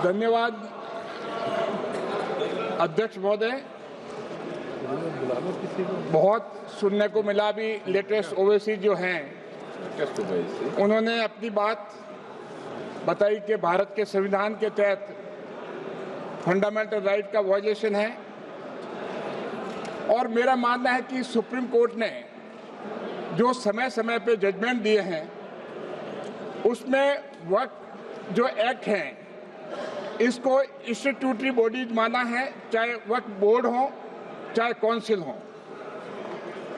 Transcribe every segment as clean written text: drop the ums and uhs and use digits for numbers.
धन्यवाद अध्यक्ष महोदय। बहुत सुनने को मिला भी लेटेस्ट ओवैसी जो हैं उन्होंने अपनी बात बताई कि भारत के संविधान के तहत फंडामेंटल राइट का वायलेशन है, और मेरा मानना है कि सुप्रीम कोर्ट ने जो समय समय पे जजमेंट दिए हैं उसमें वक्फ जो एक्ट हैं इसको इंस्टीट्यूटरी बॉडीज माना है, चाहे वक्फ बोर्ड हो चाहे काउंसिल हो,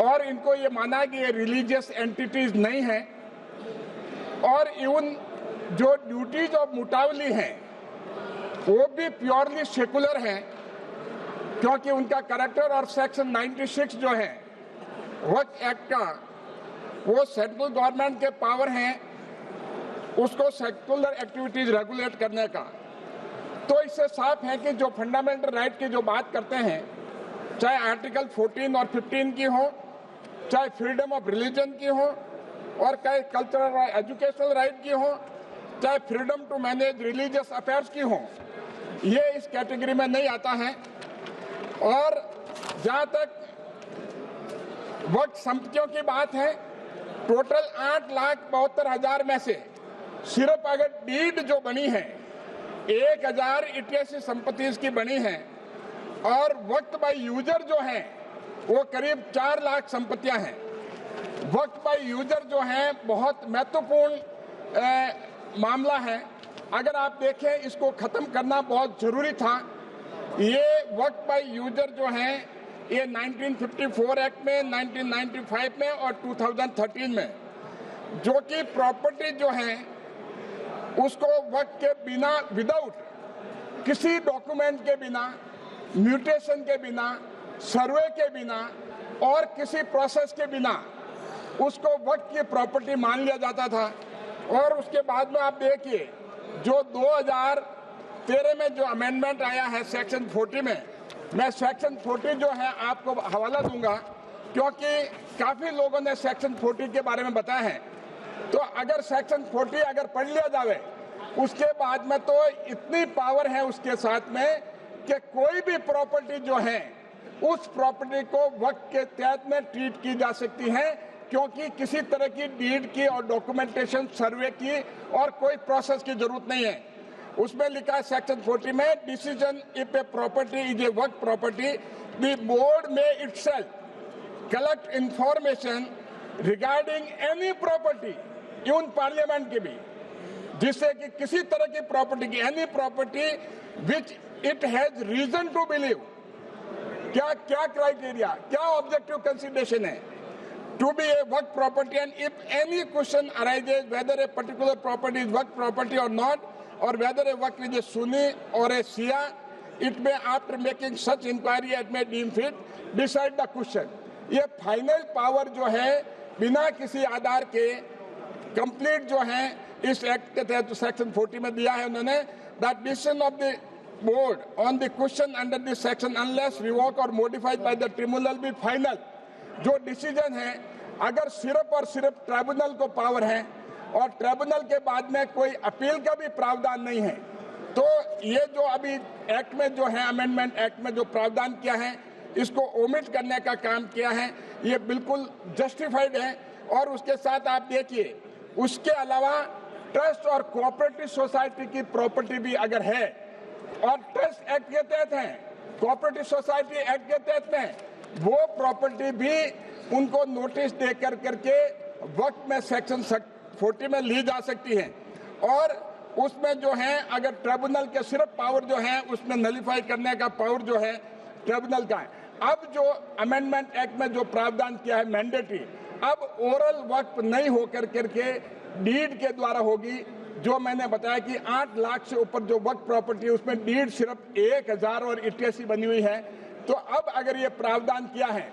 और इनको ये माना है कि ये रिलीजियस एंटिटीज नहीं है, और इवन जो ड्यूटीज ऑफ मुटावली हैं वो भी प्योरली सेकुलर हैं, क्योंकि उनका कैरेक्टर और सेक्शन 96 जो है वक्फ एक्ट का वो सेंट्रल गवर्नमेंट के पावर हैं उसको सेकुलर एक्टिविटीज रेगुलेट करने का। तो इससे साफ है कि जो फंडामेंटल राइट की जो बात करते हैं, चाहे आर्टिकल 14 और 15 की हो, चाहे फ्रीडम ऑफ रिलीजन की हो, और चाहे कल्चरल और एजुकेशनल राइट की हो, चाहे freedom to manage religious affairs की हो, ये इस कैटेगरी में नहीं आता है। और जहाँ तक वक्फ संपत्तियों की बात है, टोटल 8,72,000 में से सिर्फ अगर डीड जो बनी है 1,088 संपत्ति की बनी है, और वक्त बाय यूजर जो है वो करीब 4 लाख संपत्तियां हैं। वक्त बाय यूजर जो है बहुत महत्वपूर्ण मामला है। अगर आप देखें इसको खत्म करना बहुत जरूरी था। ये वक्त बाय यूजर जो है ये 1954 एक्ट में, 1995 में और 2013 में, जो कि प्रॉपर्टी जो है उसको वक्त के बिना, विदाउट किसी डॉक्यूमेंट के बिना, म्यूटेशन के बिना, सर्वे के बिना और किसी प्रोसेस के बिना उसको वक्त की प्रॉपर्टी मान लिया जाता था। और उसके बाद में आप देखिए जो 2013 में जो अमेंडमेंट आया है सेक्शन 40 में, मैं सेक्शन 40 जो है आपको हवाला दूंगा क्योंकि काफी लोगों ने सेक्शन 40 के बारे में बताया है। तो अगर सेक्शन 40 अगर पढ़ लिया जाए उसके बाद में तो इतनी पावर है उसके साथ में कि कोई भी प्रॉपर्टी जो है उस प्रॉपर्टी को वक्त के तहत में ट्रीट की जा सकती है, क्योंकि किसी तरह की डीड की और डॉक्यूमेंटेशन, सर्वे की और कोई प्रोसेस की जरूरत नहीं है। उसमें लिखा है सेक्शन 40 में, decision if a property is a वक्त प्रॉपर्टी द बोर्ड में itself collect information regarding any property, even parliament की भी, जिससे कि किसी तरह की प्रॉपर्टी की, any property which it has reason to believe, क्या क्या क्राइटेरिया, क्या ऑब्जेक्टिव कंसिडरेशन है टू बी ए वर्क property, and if any question arises whether a particular property is वर्क प्रॉपर्टी और नॉट, और whether a work is a Sunni or a Shia, it may after making such inquiry it may deem fit decide the question. ये final power जो है बिना किसी आधार के complete जो है इस एक्ट के तहत सेक्शन 40 में दिया है उन्होंने, that decision of the board on the question under this section unless revoke or modified by the tribunal be final. जो डिसीजन है अगर सिर्फ और सिर्फ ट्रिब्यूनल को पावर है और ट्रिब्यूनल के बाद में कोई अपील का भी प्रावधान नहीं है, तो ये जो अभी एक्ट में जो है अमेंडमेंट एक्ट में जो प्रावधान किया है इसको ओमिट करने का काम किया है, ये बिल्कुल जस्टिफाइड है। और उसके साथ आप देखिए उसके अलावा ट्रस्ट और कोऑपरेटिव सोसाइटी की प्रॉपर्टी भी अगर है और ट्रस्ट एक्ट के तहत है, कोऑपरेटिव सोसाइटी एक्ट के तहत में, वो प्रॉपर्टी भी उनको नोटिस दे करके वक्त में सेक्शन 40 में ली जा सकती है। और उसमें जो है अगर ट्रिब्यूनल के सिर्फ पावर जो है उसमें नलीफाई करने का पावर जो है ट्रिब्यूनल का है। अब जो अमेंडमेंट एक्ट में जो प्रावधान किया है मैंडेटरी, अब ओरल वक्त नहीं होकर करके डीड के द्वारा होगी। जो मैंने बताया कि 8 लाख से ऊपर जो वक्त प्रॉपर्टी है उसमें डीड सिर्फ 1,088 बनी हुई है। तो अब अगर ये प्रावधान किया है